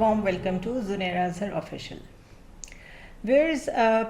warm welcome to Zunaira Azhar Official. Whereas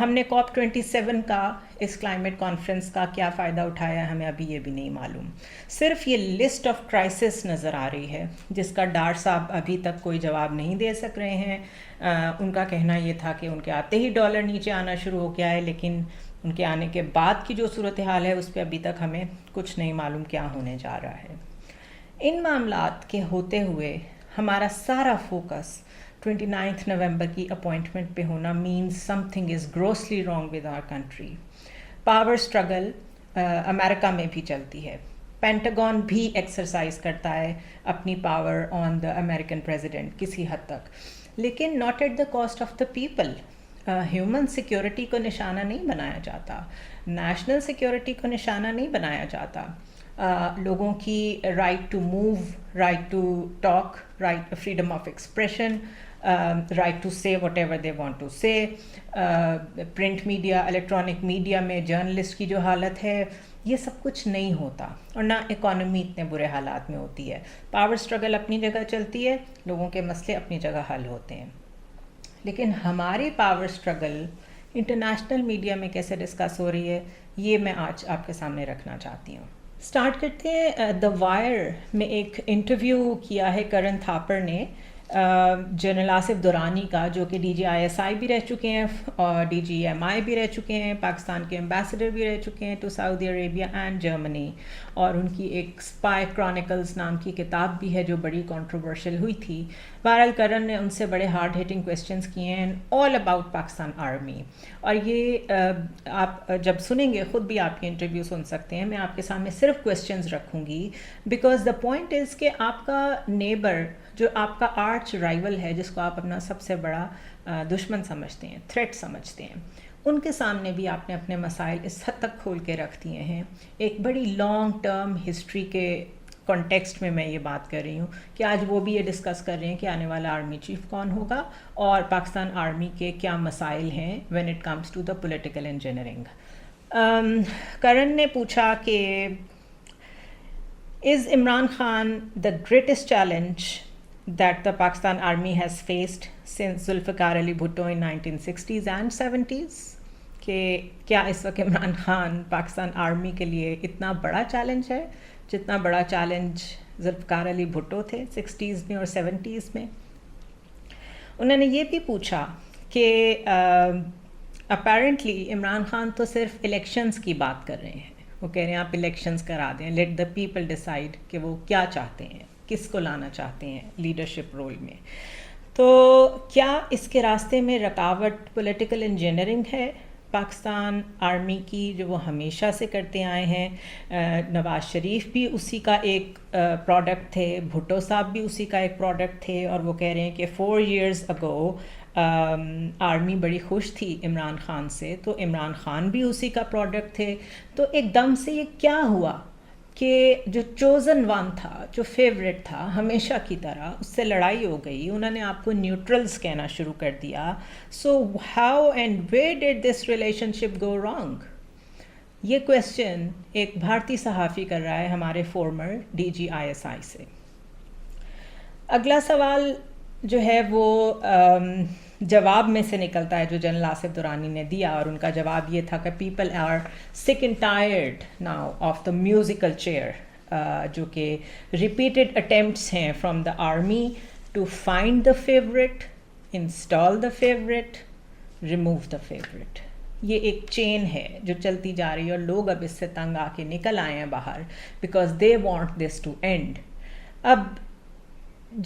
ہم نے COP27 کا اس کلائمیٹ کانفرنس کا کیا فائدہ اٹھایا ہے ہمیں ابھی یہ بھی نہیں معلوم. صرف یہ لسٹ آف کرائسس نظر آ رہی ہے جس کا ڈار صاحب ابھی تک کوئی جواب نہیں دے سک رہے ہیں. ان کا کہنا یہ تھا کہ ان کے آتے ہی ڈالر نیچے آنا شروع ہو گیا ہے، لیکن ان کے آنے کے بعد کی جو صورتحال ہے اس پہ ابھی تک ہمیں کچھ نہیں معلوم کیا ہونے جا رہا ہے. ان معاملات کے ہوتے ہوئے ہمارا سارا فوکس 29 نومبر کی اپوائنٹمنٹ پہ ہونا means something is grossly wrong with our country. Power struggle America میں بھی چلتی ہے، پینٹاگون بھی ایکسرسائز کرتا ہے اپنی power on the American president کسی حد تک، لیکن not at the cost of the people. Human security کو نشانہ نہیں بنایا جاتا، نیشنل سیکیورٹی کو نشانہ نہیں بنایا جاتا. لوگوں کی right to move, right to talk, right freedom of expression, right to say whatever they want to say. Print media, electronic media میں جرنلسٹ کی جو حالت ہے یہ سب کچھ نہیں ہوتا، اور نہ اکانومی اتنے برے حالات میں ہوتی ہے. پاور اسٹرگل اپنی جگہ چلتی ہے، لوگوں کے مسئلے اپنی جگہ حل ہوتے ہیں، لیکن ہماری پاور اسٹرگل انٹرنیشنل میڈیا میں کیسے ڈسکس ہو رہی ہے یہ میں آج آپ کے سامنے رکھنا چاہتی ہوں. اسٹارٹ کرتے ہیں. دا وائر میں ایک انٹرویو کیا ہے کرن تھاپر نے جنرل آصف درانی کا، جو کہ DGISI بھی رہ چکے ہیں اور DGMI بھی رہ چکے ہیں، پاکستان کے ایمبیسڈر بھی رہ چکے ہیں to Saudi Arabia and Germany. اور ان کی ایک اسپائی کرانیکلز نام کی کتاب بھی ہے جو بڑی کنٹروورشل ہوئی تھی. بہرحال کرن نے ان سے بڑے ہارڈ ہٹنگ کویسچنس کیے ہیں آل اباؤٹ پاکستان آرمی. اور یہ آپ جب سنیں گے خود بھی آپ کے انٹرویو سن سکتے ہیں. میں آپ کے سامنے صرف کویسچنز رکھوں گی بیکاز دا پوائنٹ از کہ آپ کا نیبر جو آپ کا آرچ رائول ہے، جس کو آپ اپنا سب سے بڑا دشمن سمجھتے ہیں، تھریٹ سمجھتے ہیں، ان کے سامنے بھی آپ نے اپنے مسائل اس حد تک کھول کے رکھ دیے ہیں. ایک بڑی لانگ ٹرم ہسٹری کے کانٹیکسٹ میں یہ بات کر رہی ہوں کہ آج وہ بھی یہ ڈسکس کر رہے ہیں کہ آنے والا آرمی چیف کون ہوگا اور پاکستان آرمی کے کیا مسائل ہیں when it comes to the political engineering. Karan نے پوچھا کہ is Imran Khan the greatest challenge that the Pakistan Army has faced since Zulfikar Ali Bhutto in 1960s and 70s. کہ کیا اس وقت عمران خان پاکستان آرمی کے لیے اتنا بڑا چیلنج ہے جتنا بڑا چیلنج ذوالفقار علی بھٹو تھے 60s میں اور 70s میں. انہوں نے یہ بھی پوچھا کہ اپیرنٹلی عمران خان تو صرف الیکشنز کی بات کر رہے ہیں، وہ کہہ رہے ہیں آپ الیکشنز کرا دیں، لیٹ دا پیپل ڈیسائیڈ کہ وہ کیا چاہتے ہیں، کس کو لانا چاہتے ہیں لیڈرشپ رول میں. تو کیا اس کے راستے میں رکاوٹ پولیٹیکل انجینئرنگ ہے پاکستان آرمی کی جو وہ ہمیشہ سے کرتے آئے ہیں؟ نواز شریف بھی اسی کا ایک پروڈکٹ تھے، بھٹو صاحب بھی اسی کا ایک پروڈکٹ تھے، اور وہ کہہ رہے ہیں کہ 4 years ago آرمی بڑی خوش تھی عمران خان سے، تو عمران خان بھی اسی کا پروڈکٹ تھے. تو ایک دم سے یہ کیا ہوا کہ جو چوزن ون تھا، جو فیوریٹ تھا ہمیشہ کی طرح، اس سے لڑائی ہو گئی، انہوں نے آپ کو نیوٹرلز کہنا شروع کر دیا. So how and where did this relation ship go wrong? یہ کویسچن ایک بھارتی صحافی کر رہا ہے ہمارے فارمر DGISI سے. اگلا سوال جو ہے وہ جواب میں سے نکلتا ہے جو جنرل آصف درانی نے دیا، اور ان کا جواب یہ تھا کہ people are sick and tired now of the musical chair, جو کہ ریپیٹڈ اٹیمپٹس ہیں from the army to find the favourite, install the favourite, remove the favourite. یہ ایک چین ہے جو چلتی جا رہی ہے، اور لوگ اب اس سے تنگ آ کے نکل آئے ہیں باہر because they want this to end. اب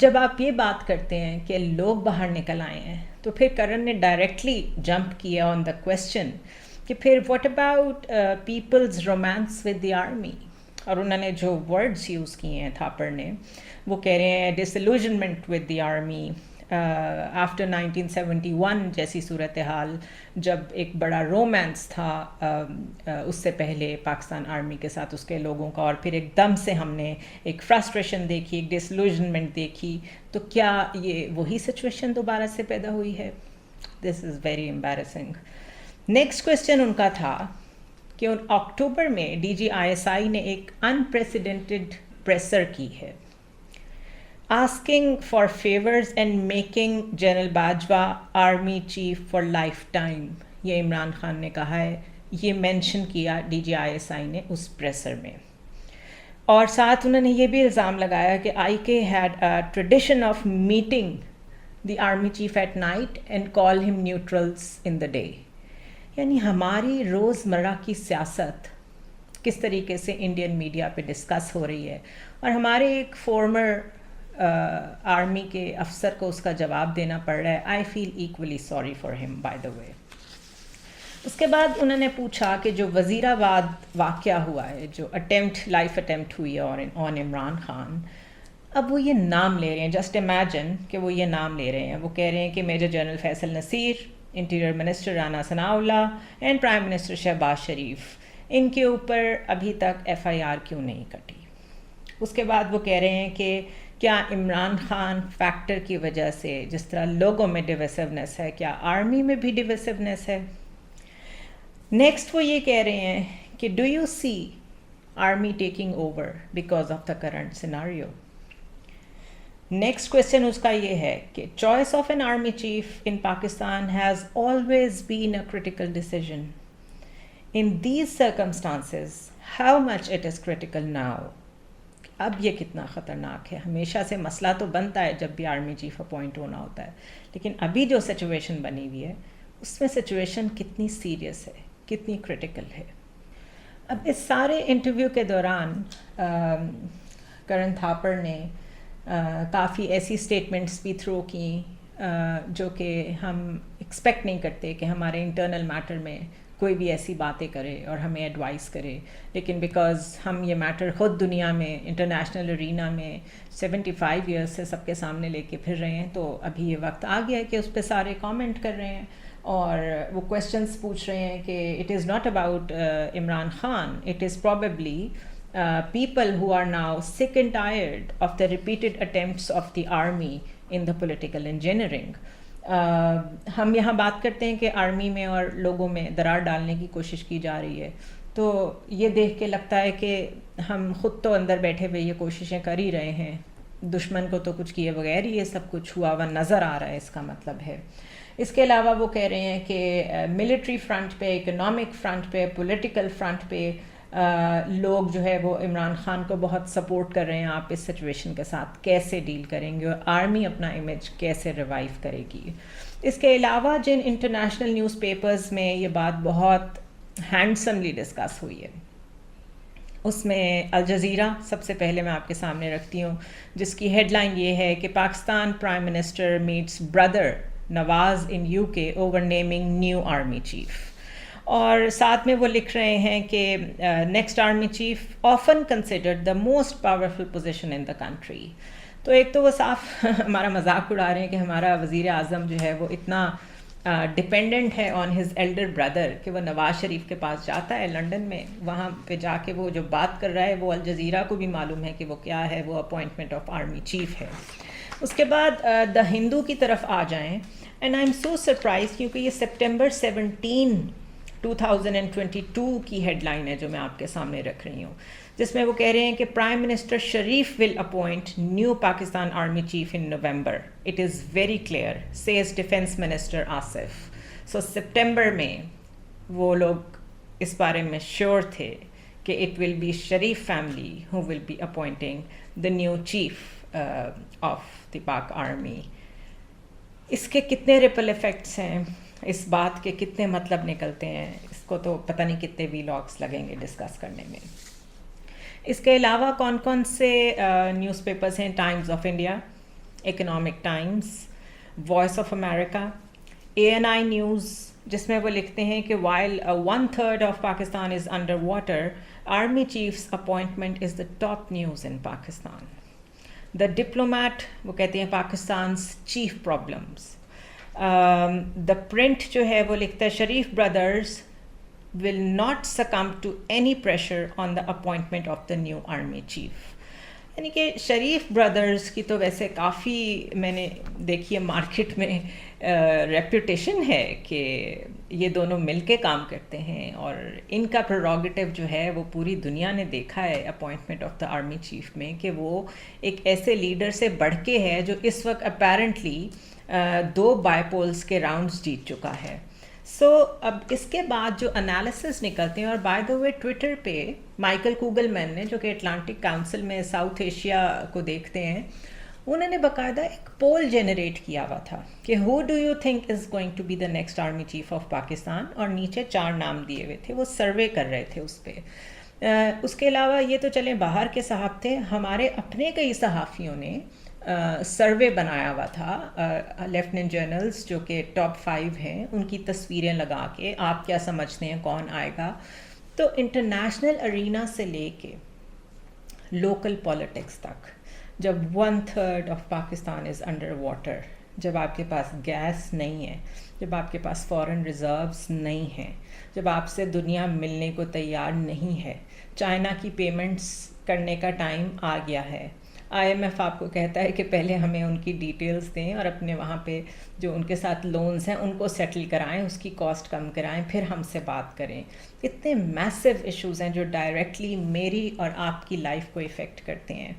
جب آپ یہ بات کرتے ہیں کہ لوگ باہر نکل آئے ہیں تو پھر کرن نے ڈائریکٹلی جمپ کیا آن دا کویسچن کہ پھر what about people's romance with the army. اور انہوں نے جو ورڈز یوز کیے ہیں تھاپر نے، وہ کہہ رہے ہیں disillusionment with the army after 1971 جیسی صورتحال، جب ایک بڑا رومانس تھا اس سے پہلے پاکستان آرمی کے ساتھ اس کے لوگوں کا، اور پھر ایک دم سے ہم نے ایک فرسٹریشن دیکھی، ایک ڈسلوژنمنٹ دیکھی. تو کیا یہ وہی سچویشن دوبارہ سے پیدا ہوئی ہے؟ This is very embarrassing. Next question ان کا تھا کہ اکتوبر میں DGISI نے ایک انپریسیڈنٹڈ پریسر کی ہے. asking for favors and making General Bajwa Army Chief for lifetime, یہ عمران خان نے کہا ہے. یہ مینشن کیا DGISI نے اس پریسر میں. اور ساتھ انہوں نے یہ بھی الزام لگایا کہ IK had a tradition of meeting the army chief at night and call him neutrals in the day. یعنی ہماری روزمرہ کی سیاست کس طریقے سے انڈین میڈیا پہ ڈسکس ہو رہی ہے, اور ہمارے ایک فارمر آرمی کے افسر کو اس کا جواب دینا پڑ رہا ہے. آئی فیل ایکولی سوری فار ہم بائی دا وے. اس کے بعد انہوں نے پوچھا کہ جو وزیر آباد واقعہ ہوا ہے, جو لائف اٹیمپٹ ہوئی ہے آن عمران خان, اب وہ یہ نام لے رہے ہیں. جسٹ امیجن کہ وہ یہ نام لے رہے ہیں. وہ کہہ رہے ہیں کہ major general Faisal Naseer, interior minister Rana Sanaullah and prime minister Shehbaz Sharif, ان کے اوپر ابھی تک FIR کیوں نہیں کٹی. اس کے بعد وہ کہہ رہے ہیں کہ کیا عمران خان فیکٹر کی وجہ سے جس طرح لوگوں میں ڈویسونیس ہے, کیا آرمی میں بھی ڈویسونیس ہے. نیکسٹ وہ یہ کہہ رہے ہیں کہ do you see army taking over because of the current scenario. Next question اس کا یہ ہے کہ choice of an army chief in Pakistan has always been a critical decision. In these circumstances how much it is critical now. اب یہ کتنا خطرناک ہے. ہمیشہ سے مسئلہ تو بنتا ہے جب بھی آرمی چیف اپوائنٹ ہونا ہوتا ہے, لیکن ابھی جو سچویشن بنی ہوئی ہے اس میں سچویشن کتنی سیریس ہے, کتنی کریٹیکل ہے. اب اس سارے انٹرویو کے دوران کرن تھاپر نے کافی ایسی سٹیٹمنٹس بھی تھرو کیں جو کہ ہم ایکسپیکٹ نہیں کرتے کہ ہمارے انٹرنل میٹر میں کوئی بھی ایسی باتیں کرے اور ہمیں ایڈوائز کرے, لیکن بیکاز ہم یہ میٹر خود دنیا میں انٹرنیشنل ارینا میں 75 ایئرس سے سب کے سامنے لے کے پھر رہے ہیں, تو ابھی یہ وقت آ گیا ہے کہ اس پہ سارے کامنٹ کر رہے ہیں اور وہ کویشچنس پوچھ رہے ہیں کہ it is not about Imran Khan, it is probably people who are now sick and tired of the repeated attempts of the army in the political engineering. ہم یہاں بات کرتے ہیں کہ آرمی میں اور لوگوں میں درار ڈالنے کی کوشش کی جا رہی ہے, تو یہ دیکھ کے لگتا ہے کہ ہم خود تو اندر بیٹھے ہوئے یہ کوششیں کر ہی رہے ہیں, دشمن کو تو کچھ کیے بغیر ہی یہ سب کچھ ہوا ہوا نظر آ رہا ہے, اس کا مطلب ہے. اس کے علاوہ وہ کہہ رہے ہیں کہ ملٹری فرنٹ پہ, اکنامک فرنٹ پہ, پولیٹیکل فرنٹ پہ لوگ جو ہے وہ عمران خان کو بہت سپورٹ کر رہے ہیں. آپ اس سچویشن کے ساتھ کیسے ڈیل کریں گے اور آرمی اپنا امیج کیسے ریوائیو کرے گی. اس کے علاوہ جن انٹرنیشنل نیوز پیپرز میں یہ بات بہت ہینڈسملی ڈسکس ہوئی ہے, اس میں الجزیرہ سب سے پہلے میں آپ کے سامنے رکھتی ہوں, جس کی ہیڈ لائن یہ ہے کہ Pakistan prime minister meets brother Nawaz in UK over naming new army chief. اور ساتھ میں وہ لکھ رہے ہیں کہ next army chief often considered the most powerful position in the country. تو ایک تو وہ صاف ہمارا مذاق اڑا رہے ہیں کہ ہمارا وزیر اعظم جو ہے وہ اتنا ڈپینڈنٹ ہے آن ہز ایلڈر بردر کہ وہ نواز شریف کے پاس جاتا ہے لنڈن میں, وہاں پہ جا کے وہ جو بات کر رہا ہے وہ الجزیرہ کو بھی معلوم ہے کہ وہ کیا ہے, وہ اپوائنٹمنٹ آف آرمی چیف ہے. اس کے بعد دا ہندو کی طرف آ جائیں, and I am so surprise کیونکہ یہ سپٹمبر 17 2022 کی ہیڈ لائن ہے جو میں آپ کے سامنے رکھ رہی ہوں, جس میں وہ کہہ رہے ہیں کہ prime minister Sharif will appoint new Pakistan army chief in November. It is very clear says defence minister Asif. So September میں وہ لوگ اس بارے میں شیور تھے کہ it will be Sharif family who will be appointing the new chief of the Pak army. اس کے کتنے ریپل ایفیکٹس ہیں, اس بات کے کتنے مطلب نکلتے ہیں, اس کو تو پتہ نہیں کتنے ویلاگس لگیں گے ڈسکس کرنے میں. اس کے علاوہ کون کون سے نیوز پیپرز ہیں؟ Times of India, Economic Times, Voice of America, ANI news, جس میں وہ لکھتے ہیں کہ while 1/3 of Pakistan is under water, army chiefs appointment is the top news in Pakistan. The Diplomat وہ کہتے ہیں Pakistan's chief problems. The Print جو ہے وہ لکھتا ہے Sharif brothers will not succumb to any pressure on the appointment of the new army chief. یعنی کہ شریف بردرز کی تو ویسے کافی میں نے دیکھی ہے مارکیٹ میں ریپوٹیشن ہے کہ یہ دونوں مل کے کام کرتے ہیں، اور ان کا پروروگیٹو جو ہے وہ پوری دنیا نے دیکھا ہے appointment of the army chief میں، کہ وہ ایک ایسے لیڈر سے بڑھ کے ہے جو اس وقت اپیرنٹلی 2 بائی پولز کے راؤنڈز جیت چکا ہے. سو اب اس کے بعد جو انالیسس نکلتے ہیں، اور بائی دا وے ٹویٹر پہ مائیکل کوگل مین نے، جو کہ اٹلانٹک کاؤنسل میں ساؤتھ ایشیا کو دیکھتے ہیں، انہوں نے باقاعدہ ایک پول جنریٹ کیا ہوا تھا کہ who do you think is going to be the next army chief of Pakistan, اور نیچے 4 نام دیے ہوئے تھے، وہ سروے کر رہے تھے اس پہ. اس کے علاوہ یہ تو چلیں باہر کے صحافی تھے، ہمارے اپنے کئی صحافیوں نے سروے بنایا ہوا تھا لیفٹیننٹ جنرلز جو کہ ٹاپ 5 ہیں، ان کی تصویریں لگا کے آپ کیا سمجھتے ہیں کون آئے گا. تو انٹرنیشنل ارینا سے لے کے لوکل پالیٹکس تک، جب 1/3 of Pakistan is under water, جب آپ کے پاس گیس نہیں ہے، جب آپ کے پاس فورن ریزروز نہیں ہیں، جب آپ سے دنیا ملنے کو تیار نہیں ہے، چائنا کی پیمنٹس کرنے کا ٹائم آ گیا ہے. IMF آپ کو کہتا ہے کہ پہلے ہمیں ان کی ڈیٹیلز دیں اور اپنے وہاں پہ جو ان کے ساتھ لونز ہیں ان کو سیٹل کرائیں، اس کی کاسٹ کم کرائیں، پھر ہم سے بات کریں. اتنے میسو ایشوز ہیں جو ڈائریکٹلی میری اور آپ کی لائف کو افیکٹ کرتے ہیں،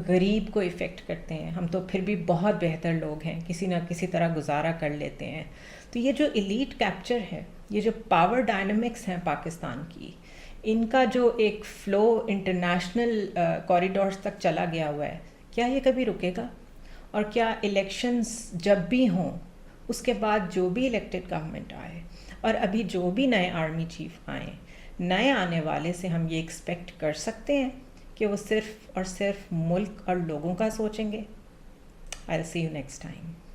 غریب کو افیکٹ کرتے ہیں. ہم تو پھر بھی بہت بہتر لوگ ہیں، کسی نہ کسی طرح گزارا کر لیتے ہیں. تو یہ جو ایلیٹ کیپچر ہے، یہ جو پاور ڈائنامکس ہیں پاکستان کی، ان کا جو ایک فلو انٹرنیشنل کوریڈورز تک چلا گیا ہوا ہے، کیا یہ کبھی رکے گا؟ اور کیا الیکشنز جب بھی ہوں، اس کے بعد جو بھی الیکٹڈ گورنمنٹ آئے اور ابھی جو بھی نئے آرمی چیف آئیں، نئے آنے والے سے ہم یہ ایکسپیکٹ کر سکتے ہیں کہ وہ صرف اور صرف ملک اور لوگوں کا سوچیں گے؟ I'll see you next time.